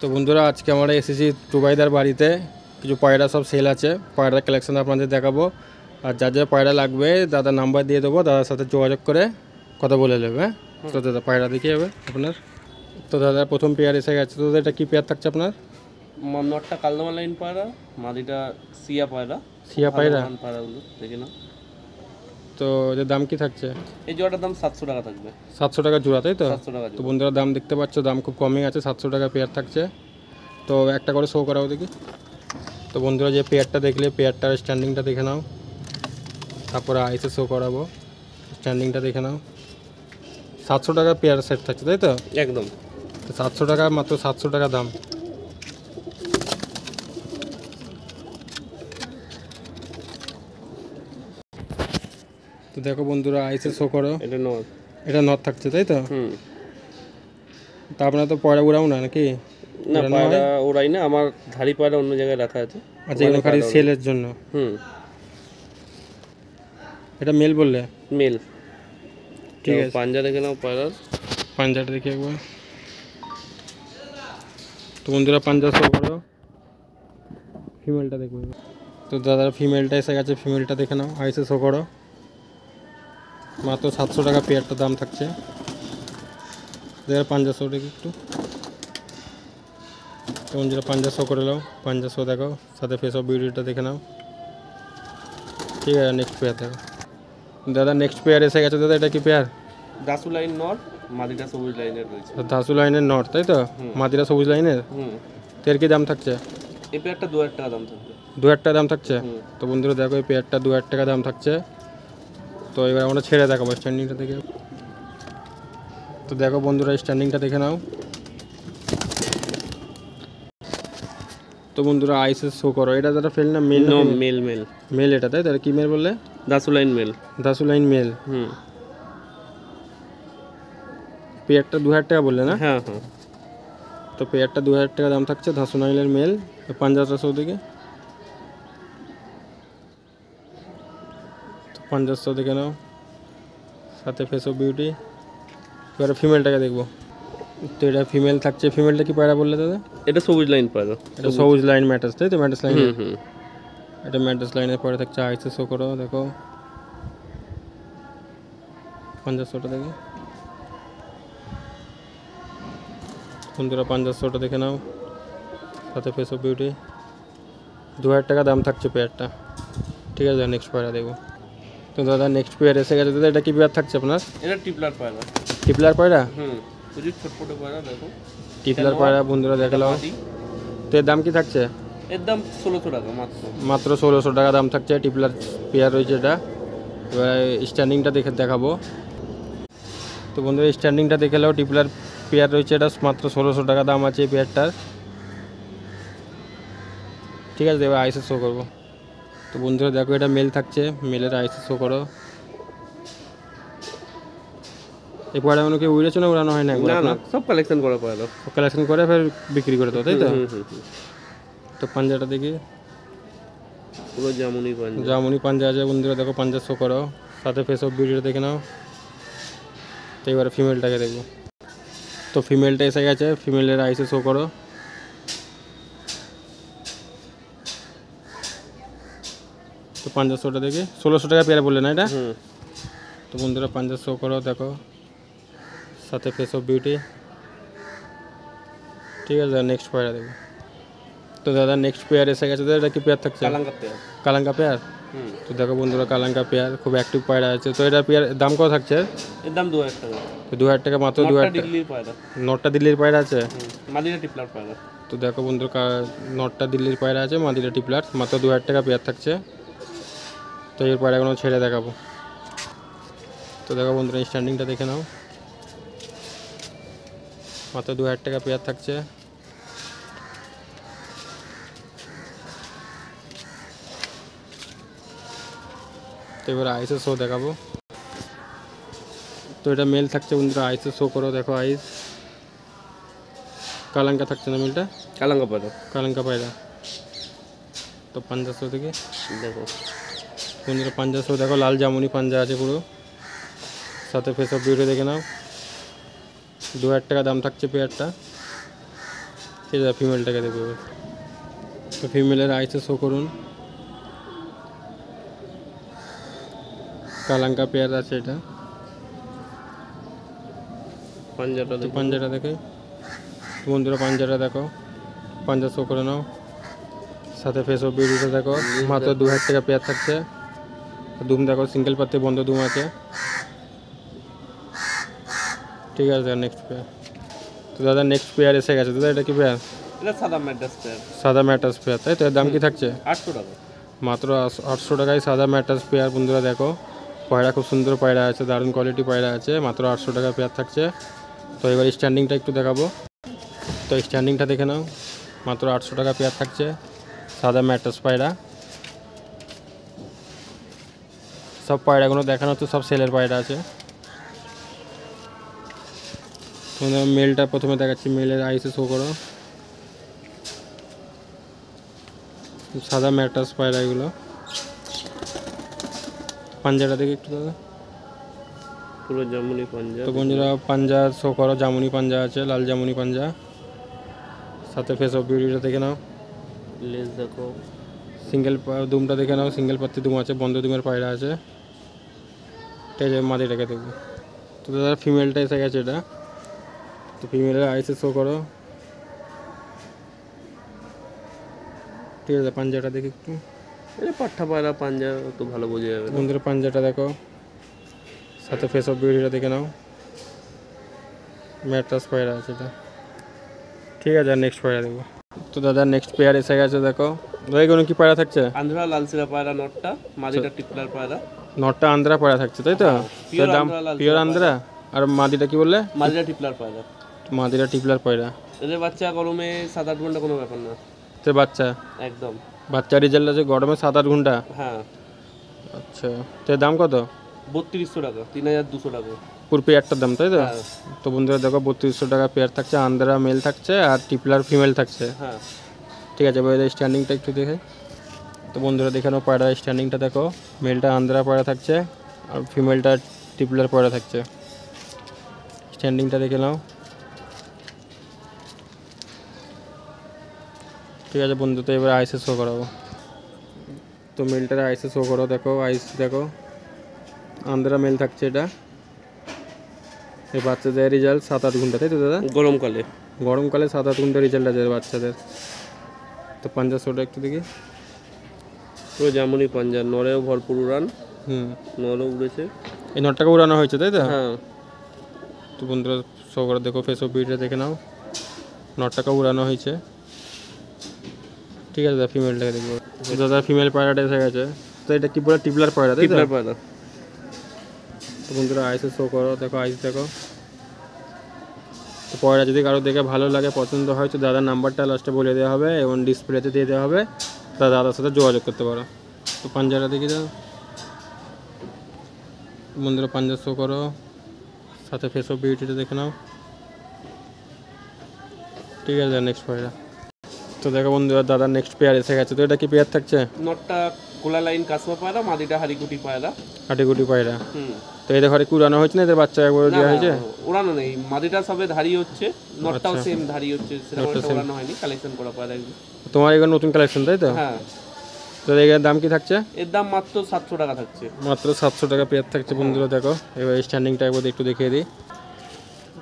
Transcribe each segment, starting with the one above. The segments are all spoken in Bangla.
তো বন্ধুরা আজকে আমরা এসেছি টুবাইদার বাড়িতে। কিছু পায়রা সব সেল আছে, পায়রার কালেকশন আপনাদের দেখাবো। আর যা যা পায়রা লাগবে দাদার নাম্বার দিয়ে দেবো, দাদার সাথে যোগাযোগ করে কথা বলে নেবে। হ্যাঁ, তো দাদা পায়রা দেখিয়ে যাবে আপনার। তো দাদা প্রথম পেয়ার এসে গেছে, তো এটা কী পেয়ার থাকছে আপনার? নটটা কালদমা লাইন পায়রা, মাদিটা সিয়া পায়রা। সিয়া পায়রা পায়রাগুলো দেখে না। তো এদের দাম কি থাকছে? এই জোড়াটার দাম 700 টাকা থাকবে। 700 টাকা জোড়া, তাই তো? 700 টাকা। তো বন্ধুরা দাম দেখতে পাচ্ছ, দাম খুব কমই আছে, 700 টাকা পেয়ার থাকছে। তো একটা করে শো করাও দেখি। তো বন্ধুরা যে পেয়ারটা দেখলে, পেয়ারটার স্ট্যান্ডিংটা দেখে নাও, তারপরে আইসে শো করাবো। স্ট্যান্ডিংটা দেখে নাও। 700 টাকা পেয়ার সেট থাকছে, তাই তো? একদম। তো 700 টাকা, মাত্র 700 টাকা দাম। তো দেখো বন্ধুরা আইসে শো করো। এটা নট থাকছে, তাই তো? তা আপনারা তো পয়রা উড়াও না নাকি? না, পায়রা ওড়াই না, আমার ধাড়ি পায়রা অন্য জায়গায় রাখা আছে। আচ্ছা, এগুলো খালি সেলের জন্য? এটা মেল বললে? মেল। ঠিক আছে, পাঞ্জা দেখে নাও পায়রার। পাঞ্জাটা দেখি একবার। তো বন্ধুরা পাঞ্জা শো করো, ফিমেলটা দেখবে। তো দাদা ফিমেলটা এসে গেছে, ফিমেলটা দেখে নাও, আইসে শো করো। মাত্র 700 টাকা পেয়ারটা দাম থাকছে। পাঞ্জা শো দেখি একটু। তো বন্ধুরা পাঞ্জা শো করে নাও, পাঞ্জা শো দেখো, সাথে ফেস অফ বিউটিটা দেখে নাও। ঠিক আছে, নেক্সট পেয়ার দেখো। দাদা নেক্সট পেয়ার এসে গেছে। দাদা এটা কি পেয়ার? দাসু লাইন নট, মাদিটা সবুজ লাইনের রয়েছে। দাসু লাইনের নট, তাই তো? মাদিরা সবুজ লাইনের। এর কি দাম থাকছে? এই পেয়ারটা 2000 টাকা দাম থাকবে। 2000 টাকা দাম থাকছে। তো বন্ধুরা দেখো এই পেয়ারটা 2000 টাকা দাম থাকছে। তো এবার আমরা ছেড়ে দেখাবো স্ট্যান্ডিংটা দেখে। তো দেখো বন্ধুরা স্ট্যান্ডিংটা দেখে নাও। তো বন্ধুরা আইসে শো করো। এটা দাদা ফেল না মেল? মেল মেল মেল এটা, তাই? তাহলে কি মেল বললে? Dasu line mail. Dasu line mail. পেয়ারটা 2000 টাকা বললে না? হ্যাঁ হ্যাঁ। তো পেয়ারটা 2000 টাকা দাম থাকছে, দাসু লাইনের মেল। পাঞ্জাটা শো দেখে। তো পাঞ্জাশো দেখে নাও, সাথে ফেস অফ বিউটি। এবারে ফিমেলটাকে দেখবো। তো এটা ফিমেল থাকছে। ফিমেলটা কি পায়রা বললে দাদা? এটা সবুজ লাইন পায়রা। এটা সবুজ লাইন ম্যাটাস, তাই তো? ম্যাটাস লাইন। এটা ম্যাটাস লাইনের পরে থাকছে। আইসে শো করো, দেখো পাঞ্জাশোটা দেখে। বন্ধুরা পাঞ্জাশোটা দেখে নাও, সাথে ফেস অফ বিউটি। 2000 টাকা দাম থাকছে পেয়ারটা। ঠিক আছে, নেক্সট পায়রা দেখবো। তো দাদা নেক্সট পেয়ার এসে গেছে। দাদা এটা কি পেয়ার থাকছে আপনার? এটা টিপলার পায়রা। টিপলার পায়রা? প্রচুর ছোট পায়রা দেখো। টিপলার পায়রা বন্ধুরা দেখালাম। তো এর দাম কি থাকছে? এর দাম 1600 টাকা মাত্র 1600 টাকা দাম থাকছে। টিপলার পেয়ার রয়েছে এটা। এবার স্ট্যান্ডিংটা দেখে দেখাবো। তো বন্ধুরা স্ট্যান্ডিংটা দেখে নাও। টিপলার পেয়ার রয়েছে এটা, মাত্র 1600 টাকা দাম আছে এই পেয়ারটার। ঠিক আছে, এবার আইসে শো করবো। তো বন্ধুরা দেখো এটা মেল থাকছে, মেলের আইসে শো করো। এই পায়রাগুলো কি উড়েছে না উড়ানো হয় না? না, সব কালেকশন করা পায়রা। কালেকশন করে ফের বিক্রি করে তো, তাই তো? তো পাঞ্জাটা দেখি। পুরো জামুনি পাঞ্জা। জামুনি পাঞ্জা আছে বন্ধুরা, দেখো পাঞ্জা শো করো, সাথে ফেস অফ বিউটিটা দেখে নাও। তো এবারে ফিমেলটাকে দেখবো। তো ফিমেলটা এসে গেছে, ফিমেলের আইসে শো করো। তো 500টা দেখি। 1600 টাকা পেয়ারা বললে না এটা? তো বন্ধুরা 500 শো করো, দেখো সাথে ফেস অফ বিউটি। ঠিক আছে, নেক্সট পেয়ারা দেখো। তো দাদা নেক্সট পেয়ার এসে গেছে। দাদা এটা কি পেয়ার থাকছে? কালাঙ্কা পেয়ার। তো দেখো বন্ধুরা কালাঙ্কা পেয়ার, খুব অ্যাক্টিভ পায়রা আছে। তো এটা পেয়ার দাম কত থাকছে? এর দাম 2000 টাকা। তো 2000 টাকা, মাত্র 2000 টাকা। নটটা দিল্লির পায়রা আছে, মাদিরা টিপলার পায়রা। তো দেখো বন্ধুরা নটটা দিল্লির পায়রা আছে, মাদিরা টিপলার, মাত্র 2000 টাকা পেয়ার থাকছে। তো এর পায়রাগুলো ছেড়ে দেখাবো। তো দেখো বন্ধুরা স্ট্যান্ডিংটা দেখে নাও, মাত্র 2000 টাকা পেয়ার থাকছে। তো এবার আইসে শো দেখাবো। তো এটা মেল থাকছে বন্ধুরা, আইসে শো করো, দেখো আইস। কালাঙ্কা থাকছে না মেলটা? কালাঙ্কা পায়রা। কালাঙ্কা পায়রা। তো 500 থেকে দেখো বন্ধুরা 500 দেখো, লাল জামুনি পাঞ্জা আছে পুরো, সাথে ফেস অফ বিউটি দেখে নাও। 2000 টাকা দাম থাকছে পেয়ারটা। ঠিক আছে, ফিমেলটাকে দেখবো এবার। তো ফিমেলের আইসে শো করুন। কালাঙ্কা পেয়ার আছে এটা। পাঞ্জাটা তো দেখুন। পাঞ্জাটা দেখে বন্ধুরা, পাঞ্জাটা দেখো, পাঞ্জা শো করে নাও। সাথে ফেস অফ বিউটিটা দেখো, মাত্র 2000 টাকা পেয়ার থাকছে। দুম দেখো, সিঙ্গেল পাত্রে বন্ধ দুম আছে। ঠিক আছে, নেক্সট পেয়ার। তো দাদা নেক্সট পেয়ার এসে গেছে। দাদা এটা কি পেয়ার? এটা সাদা ম্যাড্রাস পেয়ার, সাদা ম্যাটাস পেয়ার, তাই তো? এর দাম কি থাকছে? 800 টাকা। মাত্র 800 টাকায় সাদা ম্যাটাস পেয়ার। বন্ধুরা দেখো, পায়রা খুব সুন্দর পায়রা আছে, দারুণ কোয়ালিটি পায়রা আছে, মাত্র 800 টাকা পেয়ার থাকছে। তো এবার স্ট্যান্ডিংটা একটু দেখাবো। তো স্ট্যান্ডিংটা দেখে নাও, মাত্র 800 টাকা পেয়ার থাকছে, সাদা ম্যাটাস পায়রা। সব পায়রাগুলো দেখানো হচ্ছে, সব সেলের পায়রা আছে। তোমাদের মেলটা প্রথমে দেখাচ্ছি, মেলের আইসে শো করো। সাদা ম্যাটাস পায়রা এগুলো। পাঞ্জাটা দেখে একটু দাদা। পুরো জামুনি পাঞ্জা। তো বন্ধুরা পাঞ্জা শো করো, জামুনি পাঞ্জা আছে, লাল জামুনি পাঞ্জা। সাথে ফেস অফ বিউটিটা দেখে নাও। লেজ দেখো। সিঙ্গেল দুমটা দেখে নাও, সিঙ্গেল পাত্তি দুম আছে, বন্ধ দুমের পায়রা আছে। ঠিক আছে, মাদিটাকে দেখবো। তো দাদা ফিমেলটা এসে গেছে এটা। তো ফিমেলের আইসে শো করো। ঠিক আছে, পাঞ্জাটা দেখি একটু। এটা পাঠা পায়রা, পাঞ্জা তো ভালো বোঝা যাবে না। বন্ধুরা পাঞ্জাটা দেখো, সাথে ফেস অফ বিউটিটা দেখে নাও। ম্যাট্রাস পায়রা আছে এটা। ঠিক আছে, আর নেক্সট পায়রা দেখবো। তো দাদা নেক্সট পেয়ার এসে গেছে দেখো। দাদা এগুলো কি পায়রা থাকছে? আন্ধ্রা লালসিরা পায়রা নটটা, মাদিটা টিপলার পায়রা। নটটা আন্ধ্রা পায়রা থাকছে, তাই তো? পিওর তার দাম আন্ধ্রা লাল পিওর আন্ধ্রা। আর মাদিটা কি বললে? মাদিটা টিপলার পায়রা। মাদিটা টিপলার পায়রা। এদের বাচ্চা গরমে 7-8 ঘন্টা কোনো ব্যাপার না, তো বাচ্চা একদম। বাচ্চা রেজাল্ট আছে গরমে 7-8 ঘন্টা। হ্যাঁ, আচ্ছা, তো এর দাম কত? 3200 টাকা, 3200 টাকা। পুরো পেয়ারটার দাম, তাই তো? হ্যাঁ তো বন্ধুরা দেখো, 3200 টাকা পেয়ার থাকছে, আন্ধ্রা মেল থাকছে আর টিপলার ফিমেল থাকছে। হ্যাঁ। ঠিক আছে, এবার স্ট্যান্ডিংটা একটু দেখে। তো বন্ধুরা দেখে নাও, পায়রা স্ট্যান্ডিংটা দেখো। মেলটা আন্ধ্রা পায়রা থাকছে আর ফিমেলটা টিপলার পায়রা থাকছে। স্ট্যান্ডিংটা দেখে নাও। ঠিক আছে বন্ধু, তো এবার আইসে শো করাবো। তো মেলটার আইসে শো করো, দেখো আইস দেখো, আন্ধ্রা মেল থাকছে এটা। এই বাচ্চাদের রেজাল্ট 7-8 ঘন্টা, তাই তো দাদা? গরমকালে। গরমকালে 7-8 ঘন্টা রেজাল্ট আছে বাচ্চাদের। তো পাঞ্জা শোটা একটু দেখি। পুরো জামুনি পাঞ্জা, নরেও ভরপুর উড়ান, হুম, নরও উড়েছে। এই নটটাকে উড়ানো হয়েছে, তাই তো? হ্যাঁ। তো বন্ধুরা শো করে দেখো, ফেস অফ বিউটিটা দেখে নাও, নটটাকে উড়ানো হয়েছে। ঠিক আছে দাদা, ফিমেলটাকে দেখবো। তো দাদা ফিমেল পায়রাটা এসে গেছে। তো এটা কি বলে? টিপলার পায়রা, তাই তো? টিপলার পায়রা। তো বন্ধুরা আইসে শো করো, দেখো আইস দেখো। তো পয়রা যদি কারো দেখে ভালো লাগে, পছন্দ হয়, তো দাদার নাম্বারটা লাস্টে বলে দেওয়া হবে এবং ডিসপ্লেতে দিয়ে দেওয়া হবে, তা দাদার সাথে যোগাযোগ করতে পারো। তো পাঞ্জাটা দেখি দাও। বন্ধুরা পাঞ্জা শো করো, সাথে ফেস অফ বিউটিটা দেখে নাও। ঠিক আছে, নেক্সট পায়রা। তো দেখো বন্ধুরা, দাদার নেক্সট পেয়ার এসে গেছে। তো এটা কি পেয়ার থাকছে? নটটা কোলা লাইন কাসমা পায়রা, মাদিটা হারিকুটি পায়রা। হাটিগুটি পায়রা। হুম। তো এদের ঘরে কি উড়ানো হয়েছে না? এদের বাচ্চা একবার না, দেওয়া হয়েছে? ওড়ানো নেই, মাদিটা সবে ধারি হচ্ছে, নটটাও আচ্ছা। সেম ধারি হচ্ছে, সেরকম একটা ওড়ানো হয়নি, কালেকশন করা পায়রা এগুলো। তোমার এগুলো নতুন কালেকশন, তাই তো? হ্যাঁ। তো এগুলোর দাম কি থাকছে? এর দাম মাত্র 700 টাকা থাকছে। মাত্র 700 টাকা পেয়ার থাকছে। বন্ধুরা দেখো, এবার স্ট্যান্ডিংটা একবার একটু দেখিয়ে দিই।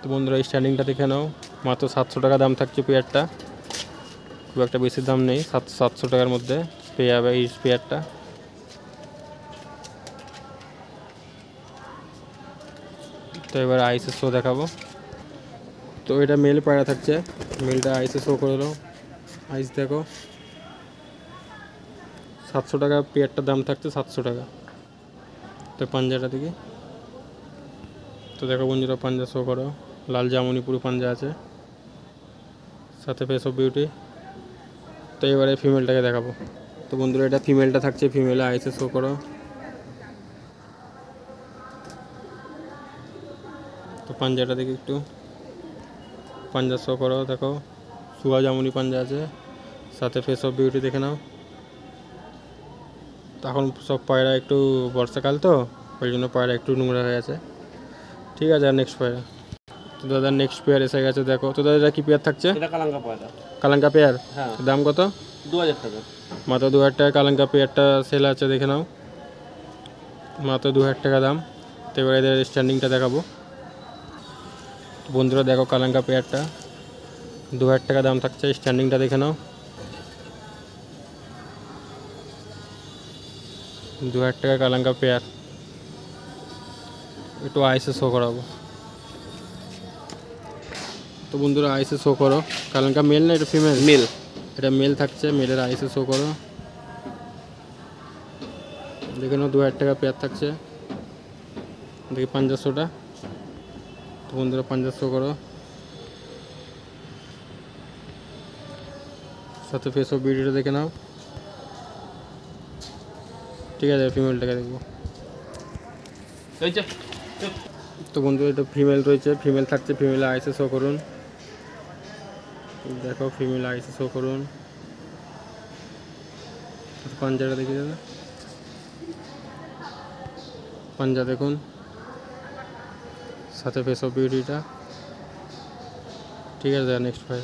তো বন্ধুরা স্ট্যান্ডিংটা দেখে নাও, মাত্র 700 টাকা দাম থাকছে পেয়ারটা। খুব একটা বেশি দাম নেই, 700 টাকার মধ্যে পেয়ে যাবে এই পেয়ারটা। তো এবার আইসে শো দেখাবো। তো এটা মেল পায়রা থাকছে, মেলটা আইসে শো করে দাও। আইস দেখো, 700 টাকা পেয়ারটার দাম থাকছে, 700 টাকা। তো পাঞ্জাটা দেখি। তো দেখো বন্ধুরা, পাঞ্জা শো করো, লাল জামুনি পুরো পাঞ্জা আছে, সাথে ফেস অফ বিউটি। তো এবারে ফিমেলটাকে দেখাবো। তো বন্ধুরা এটা ফিমেলটা থাকছে, ফিমেলে আইসে শো করো। তো পাঞ্জাটা দেখি একটু, পাঞ্জা শো করো, দেখো সুয়া জামুনি পাঞ্জা আছে, সাথে ফেস অফ বিউটি দেখে নাও। তখন সব পায়রা একটু বর্ষাকাল তো, ওই জন্য পায়রা একটু নোংরা হয়ে আছে। ঠিক আছে, আর নেক্সট পায়রা। তো দাদা নেক্সট পেয়ার এসে গেছে দেখো। তো দাদা এটা কি পেয়ার থাকছে? এটা কালাঙ্কা পায়রা। কালাঙ্কা পেয়ার। হ্যাঁ। দাম কত? 2000 টাকা। মাত্র 2000 টাকা কালাঙ্কা পেয়ারটা সেল আছে, দেখে নাও। মাত্র 2000 টাকা দাম। তো এবার এদের স্ট্যান্ডিংটা দেখাবো। বন্ধুরা দেখো কালাঙ্কা পেয়ারটা 2000 টাকা দাম থাকছে, স্ট্যান্ডিংটা দেখে নাও। 2000 টাকা কালাঙ্কা পেয়ার। একটু আইসে শো করাবো। তো বন্ধুরা আইসে শো করো। কালাঙ্কা মেল না এটা ফিমেল? মেল। এটা মেল থাকছে, মেলের আইসে শো করো। দেখে নাও 2000 টাকা পেয়ার থাকছে। দেখি 500টা। তো বন্ধুরা 500 করো। সাথে ফেস অফ ভিডিওটা দেখে নাও। ঠিক আছে ফিমেলটাকে দেখবো। তো বন্ধুরা এটা ফিমেল রয়েছে, ফিমেল থাকছে, ফিমেল আইসে শো করুন। দেখো ফিমেল আইসে শো করুন। পাঞ্জাটা দেখি দাদা, পাঞ্জা দেখুন, সাথে ফেস অফ বিউটিটা। ঠিক আছে নেক্সট ভাই।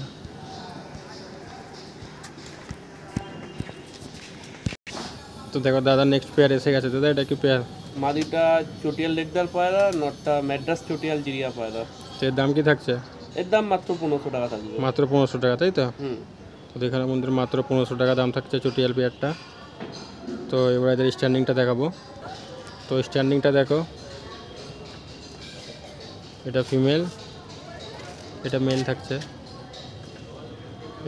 তো দেখো দাদা নেক্সট পেয়ার এসে গেছে। দাদা এটা কি পেয়ার? মাদিটা চটিয়াল লেকদার পায়রা, নটটা ম্যাড্রাস চটিয়াল জিরিয়া পায়রা। তো এর দাম কি থাকছে? এর দাম মাত্র 1500 টাকা থাকবে। মাত্র 1500 টাকা, তাই তো? হুম। তো দেখানো বন্ধুরা মাত্র 1500 টাকা দাম থাকছে চটিয়াল পেয়ারটা। তো এবার এদের স্ট্যান্ডিংটা দেখাবো। তো স্ট্যান্ডিংটা দেখো, এটা ফিমেল, এটা মেল থাকছে।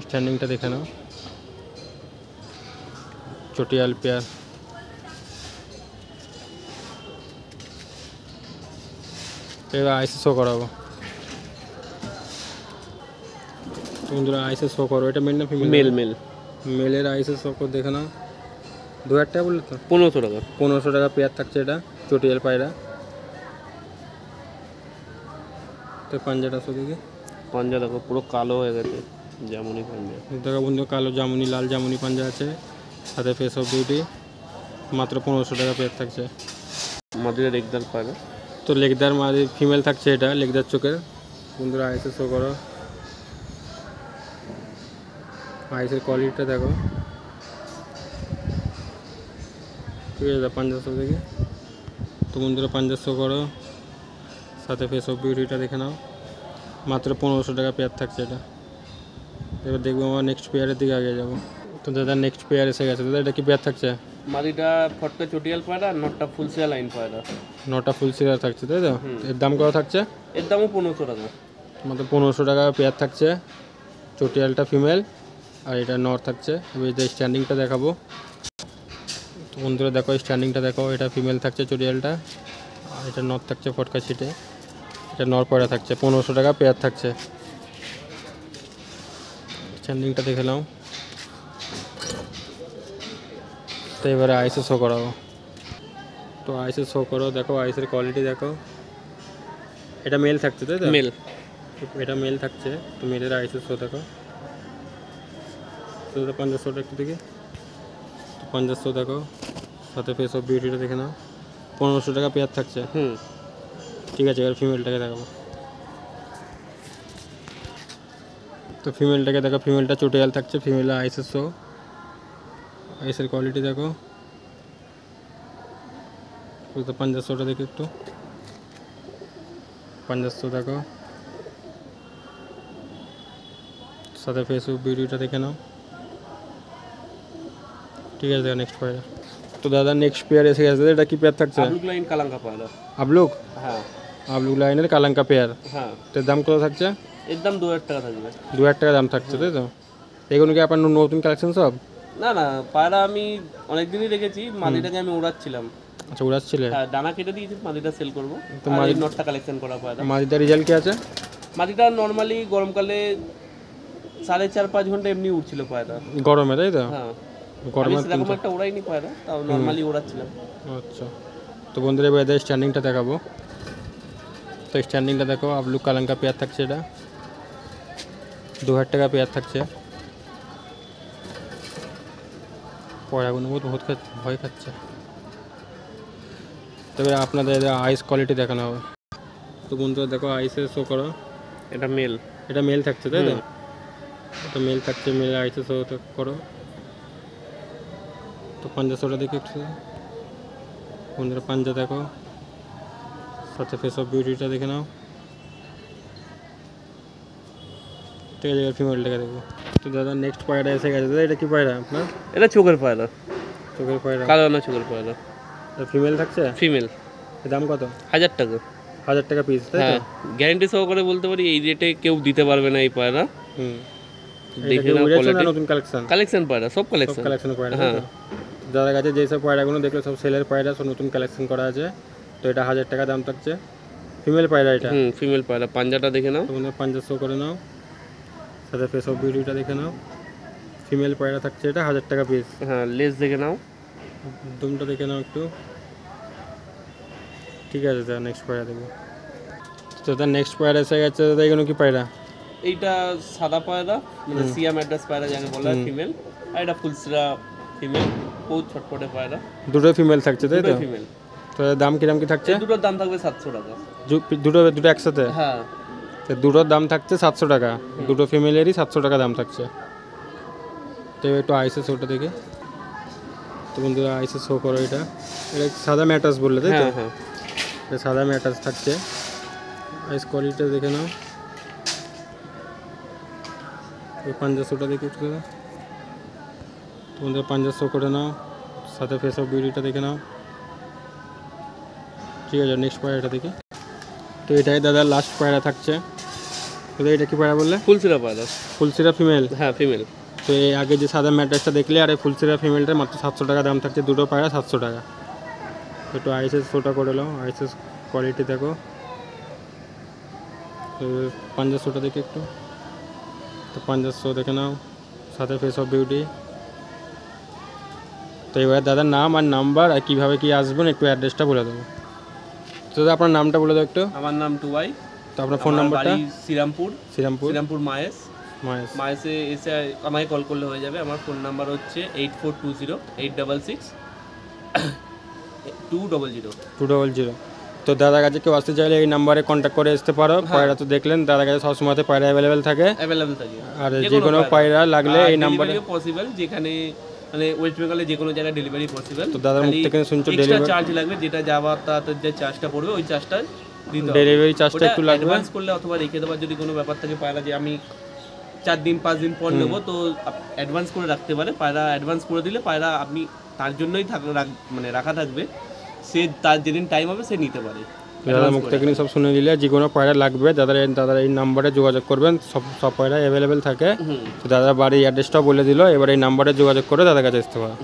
স্ট্যান্ডিংটা দেখে নাও। চটিয়াল পেয়ার। এবার আইসে শো করাবো। বন্ধুরা আইসে শো করো। এটা মেল না ফিমেল? Male male. মেলের আইসে শো করো, দেখে নাও। 2000 টাকা বললে তো? 1500 টাকা। 1500 টাকা পেয়ার থাকছে এটা চটিয়াল পায়রা। তো পাঞ্জাটা শো দেখি। পাঞ্জা দেখো পুরো কালো হয়ে গেছে, জামুনি পাঞ্জা। দেখো বন্ধু কালো জামুনি, লাল জামুনি পাঞ্জা আছে, সাথে ফেস অফ বিউটি। মাত্র 1500 টাকা পেয়ার থাকছে। মাদিরা লেকদার পায়রা। তো লেগদার মাদি ফিমেল থাকছে, এটা লেগদার চোখের। বন্ধুরা আইসে শো করো। আইসের কোয়ালিটিটা দেখো। ঠিক আছে 500 দেখি। তো বন্ধুরা 500 করো, সাথে ফেস অফ বিউটিটা দেখে নাও। মাত্র 1500 টাকা পেয়ার থাকছে এটা। এবার দেখবো আমার নেক্সট পেয়ারের দিকে আগে যাবো। তো দাদা নেক্সট পেয়ার এসে গেছে। দাদা এটা কি পেয়ার থাকছে? মাদিটা ফটকা চটিয়াল পায়রা, নটটা ফুলসিয়া লাইন পায়রা। 9টা ফুল সিরার থাকছে, তাই তো? এর দাম কত থাকছে? এর দামও 1500 টাকা। মাত্র 1500 টাকা পেয়ার থাকছে। চটিয়ালটা ফিমেল আর এটা নর থাকছে। এবার এদের স্ট্যান্ডিংটা দেখাবো। তো বন্ধুরা দেখো স্ট্যান্ডিংটা দেখো। এটা ফিমেল থাকছে চটিয়ালটা, আর এটা নর থাকছে ফটকা ছিটে। এটা নর পয়রা থাকছে। 1500 টাকা পেয়ার থাকছে। স্ট্যান্ডিংটা দেখে নাও। তো এবারে আইসে শো করাবো। তো আইসে শো করো, দেখো আইসের কোয়ালিটি দেখো। এটা মেল থাকছে, তাই তো? মেল। এটা মেল থাকছে। তো মেলের আইসে শো দেখো। তো 500 একটু দেখি। তো 500 দেখো, সাথে ফেস অফ বিউটিটা দেখে নাও। 1500 টাকা পেয়ার থাকছে। হুম। ঠিক আছে এবার ফিমেলটাকে দেখাবো। তো ফিমেলটাকে দেখো। ফিমেলটা চটিয়াল থাকছে, ফিমেলের আইসের শো। আইসের কোয়ালিটি দেখো। তো 500টা দেখি একটু। 500 দেখো, সাথে ফেসবুক ভিডিওটা দেখে নাও। ঠিক আছে নেক্সট পেয়ার। তো দাদা নেক্সট পেয়ার এসে গেছে। এটা কি পেয়ার থাকছে? আবলুক লাইন কালাঙ্কা পায়রা। আবলুক? হ্যাঁ। আবলুক লাইনের কালাঙ্কা পেয়ার। হ্যাঁ। এর দাম কত থাকছে? এর দাম 2000 টাকা থাকবে। 2000 টাকা দাম থাকছে, তাই তো? এগুলো কি আপনার নতুন কালেকশন সব? না না, পায়রা আমি অনেক দিনই রেখেছি। মাদিটাকে আমি উড়াচ্ছিলাম। আচ্ছা উড়াচ্ছিলে? হ্যাঁ, ডানা কেটে দিয়েছি, মাদিটা সেল করবো। তো আর এই নটটা কালেকশন করা পায়রা। মাদিটার রেজাল্ট কি আছে? মাদিটা নর্মালি গরমকালে 4.5-5 ঘন্টা এমনি উঠছিল পায়রা। গরমে, তাই তো? হ্যাঁ। গরমে আমি সেরকম একটা উড়াইনি পায়রা, তাও নর্মালি উড়াচ্ছিলাম। আচ্ছা। তো বন্ধুরা এবার এদের স্ট্যান্ডিংটা দেখাবো। তো স্ট্যান্ডিংটা দেখো। আবলুক কালাঙ্কা পেয়ার থাকছে এটা। 2000 টাকা পেয়ার থাকছে। পয়রাগুলো বহুত ভয় খাচ্ছে। তবে আপনাদের আইস কোয়ালিটি দেখানো হবে। তো বন্ধুরা দেখো আইসে শো করো। এটা মেল। এটা মেল থাকছে তাই তো? এটা মেল থাকছে, মেল আইসে শো করো তো। পাঞ্জা শোটা দেখে একটু বন্ধুরা, পাঞ্জা দেখো, সাথে ফেস অফ বিউটিটা দেখে নাও। ঠিক আছে, এবার ফিমেলটাকে দেখবো। তো দাদা নেক্সট পায়রা এসে গেছে। দাদা এটা কি পায়রা আপনার? এটা চোখের পায়রা, চোখের পায়রা, কালো না চোখের পায়রা, ফিমেল থাকছে। ফিমেল। এর দাম কত? 1000 টাকা। 1000 টাকা পিস তাই তো? হ্যাঁ, গ্যারান্টি সহকারে বলতে পারি এই রেটে কেউ দিতে পারবে না এই পায়রা। দেখে নাও কোয়ালিটি। নতুন কালেকশন, কালেকশন পায়রা, সব কালেকশন। কালেকশনের পায়রা। হ্যাঁ। দাদার কাছে যেসব পায়রাগুলো দেখলে সব সেলের পায়রা, সব নতুন কালেকশন করা আছে। তো এটা 1000 টাকা দাম থাকছে, ফিমেল পায়রা এটা। ফিমেল পায়রা। পাঞ্জাটা দেখে নাও। তোমাদের 500 করে নাও, সাথে ফেস অফ বিউটিটা দেখে নাও। ফিমেল পায়রা থাকছে এটা 1000 টাকা পিস। হ্যাঁ, লেস দেখে নাও। দুমটা দেখে নাও একটু। ঠিক আছে দাদা, নেক্সট পায়রা দেখবো। তো দাদা নেক্সট পায়রা এসে গেছে। দাদা এগুলো কি পায়রা? এইটা সাদা পায়রা, মানে সিয়াম অ্যাড্রেস পায়রা যাকে বলা হয়, ফিমেল। আর এটা ফুলসরা ফিমেল, বহুত ছটপটে পায়রা। দুটো ফিমেল থাকছে তাই তো? ফিমেল। তো এর দাম কিরম কি থাকছে? দুটোর দাম থাকবে 700 টাকা। দুটো দুটো একসাথে? হ্যাঁ। তো দুটোর দাম থাকছে 700 টাকা, দুটো ফিমেলেরই 700 টাকা দাম থাকছে। তো এবার একটু আইসে শোটা দেখি। তো বন্ধুরা আইসে শো করো। এটা এটা সাদা ম্যাটাস বললে তাই তো? হ্যাঁ। এটা সাদা ম্যাটাস থাকছে। আইস কোয়ালিটিটা দেখে নাও। পাঞ্জা শোটা দেখি একটু। তোমাদের পাঞ্জা শো করে নাও, সাথে ফেস অফ বিউটিটা দেখে নাও। ঠিক আছে, নেক্সট পায়রাটা দেখি। তো এটাই দাদা লাস্ট পায়রা থাকছে। তো এটা কি পায়রা বললে? ফুলসরা পায়রা। ফুলসিরা ফিমেল? হ্যাঁ, ফিমেল। তো এই আগে যে সাদা ম্যাট্রেসটা দেখলে আর এই ফুলসিরা ফিমেলটা মাত্র 700 টাকা দাম থাকছে। দুটো পায়রা 700 টাকা। একটু আইসেস শোটা করে নাও, আইসেস কোয়ালিটি দেখো। তো পাঞ্জা শোটা দেখে একটু। তো পাঞ্জা শো দেখে নাও, সাথে ফেস অফ বিউটি। তো এবার দাদার নাম আর নাম্বার আর কীভাবে কী আসবেন একটু অ্যাড্রেসটা বলে দেবো। তো দাদা আপনার নামটা বলে দাও একটু। আমার নাম টুবাই। তো আপনার ফোন নাম্বারটা? শ্রীরামপুর। শ্রীরামপুর মায়েস। মায়েস। মায়েসে এসে আমাকে কল করলে হয়ে যাবে। আমার ফোন নাম্বার হচ্ছে 8420866200। তো দাদার কাছে কেউ আসতে চাইলে এই নাম্বারে কন্ট্যাক্ট করে আসতে পারো। পায়রা তো দেখলেন দাদার কাছে সবসময় পায়রা অ্যাভেলেবেল থাকে। আর যে কোনো পায়রা লাগলে এই নাম্বারে পসিবল, যেখানে মানে ওয়েস্ট বেঙ্গলে যে কোনো জায়গায় ডেলিভারি পসিবল। তো দাদার মুখ থেকে শুনছো ডেলিভারি চার্জ লাগবে, যেটা যাওয়ার তাতে যে চার্জটা পড়বে ওই চার্জটা দিতে হবে। ডেলিভারি চার্জটা একটু লাগবে। অ্যাডভান্স করলে অথবা রেখে দেওয়ার যদি কোনো ব্যাপার থাকে পায়রা যে আমি 4 দিন 5 দিন পর নেবো, তো অ্যাডভান্স করে রাখতে পারে। পায়রা অ্যাডভান্স করে দিলে পায়রা আপনি তার জন্যই মানে রাখা থাকবে, সে তার যেদিন টাইম হবে সে নিতে পারে। দাদার মুখ থেকে সব শুনে নিলে যে কোনো পায়রা লাগবে দাদার এই নাম্বারে যোগাযোগ করবেন। সব পায়রা অ্যাভেলেবেল থাকে। তো দাদার বাড়ির অ্যাড্রেসটাও বলে দিল। এবার এই নাম্বারে যোগাযোগ করে দাদার কাছে আসতে পারে।